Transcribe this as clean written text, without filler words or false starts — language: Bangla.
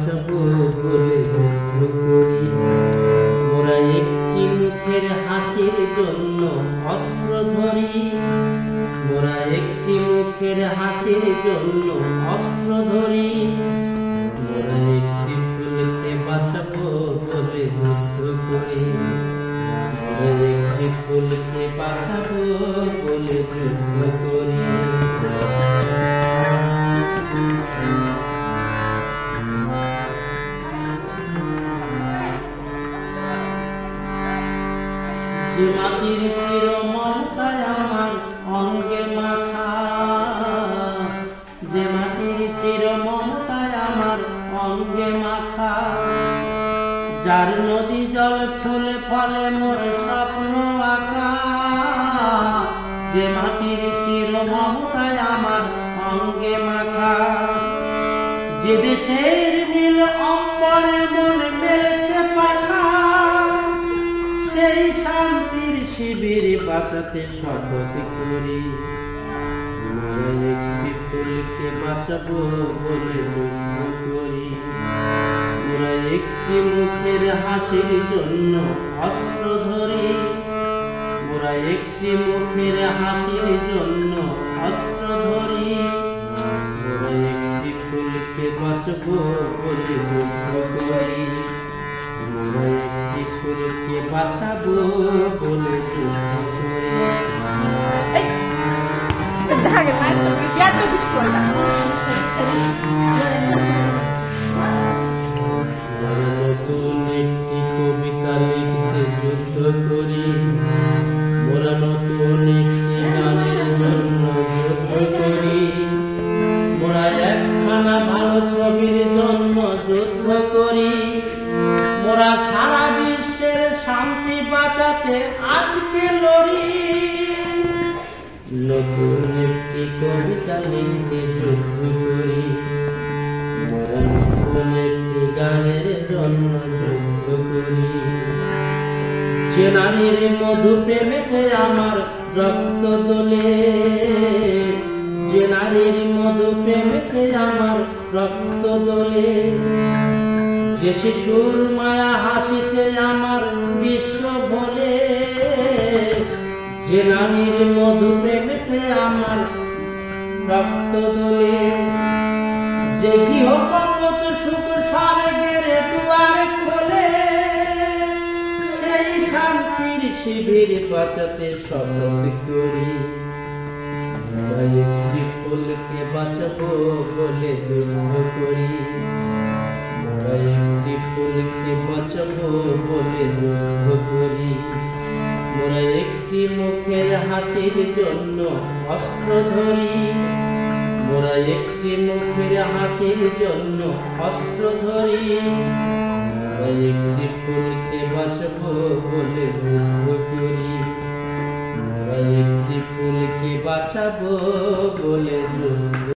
বাঁচাবো বলে যুদ্ধ করি। মোরা একটি মুখের হাসির জন্য অস্ত্র ধরি। মোরা একটি মুখের হাসির জন্য অস্ত্র ধরি। মোরা একটি ফুলকে বাঁচাবো বলে যুদ্ধ করি। মোরা একটি ফুলকে বাঁচাবো বলে যুদ্ধ করি। যে মাটির চির মমতায় আমার অঙ্গে মাখা, যে মাটির চির মমতায় আমার অঙ্গে মাখা, যার নদী জল ফুলে ফলে মোর স্বপ্ন আঁকা। যে মাটির চির মমতায় আমার অঙ্গে মাখা, যে দেশের নীল অম্বরে মন মেলেছে পাখা, সেই শান্তির শিবির বাঁচাতে শপথ করি। মোরা একটি ফুলকে বাঁচাবো বলে যুদ্ধ করি। মোরা একটি মুখের হাসির জন্য অস্ত্র ধরি। মোরা একটি মুখের হাসির জন্য অস্ত্র ধরি। মোরা একটি ফুলকে বাঁচাবো বলে যুদ্ধ করি। মোরা একটি ফুলকে বাঁচাবো বলে যুদ্ধ করি। নতুন একটি কবিতা লিখতে যুদ্ধ করি। মোরা নতুন একটি গানের জন্য যুদ্ধ করি। মোরা একখানা ভালো ছবির জন্য যুদ্ধ করি। মোরা সারা বিশ্বের শান্তি বাঁচাতে আজকে লড়ি। নতুন একটি কবিতা লিখতে যুদ্ধ করি। মোরা নতুন একটি গানের জন্য যুদ্ধ করি। যে নারীর মধু প্রেমেতে আমার রক্ত দোলে, যে নারীর মধু প্রেমেতে আমার রক্ত দোলে, যে শিশুর মায়া হাসিতে আমার বিশ্ব বলে, যে নারীর মধু প্রেমেতে আমার রক্ত দোলে, যে গৃহকঙ্গত সুখ স্বর্গের দুয়ার খোলে, সেই শান্তির শিবির বাঁচাতে শপথ করি। মোরা একটি ফুলকে বাঁচাবো বলে যুদ্ধ করি। মোরা একটি ফুলকে বাঁচাবো বলে যুদ্ধ করি। মোরা একটি মুখের হাসির জন্য অস্ত্র ধরি। মোরা একটি মুখের হাসির জন্য অস্ত্র ধরি। মোরা একটি ফুলকে বাঁচাবো বলে যুদ্ধ করি। মোরা একটি ফুলকে বাঁচাবো বলে যুদ্ধ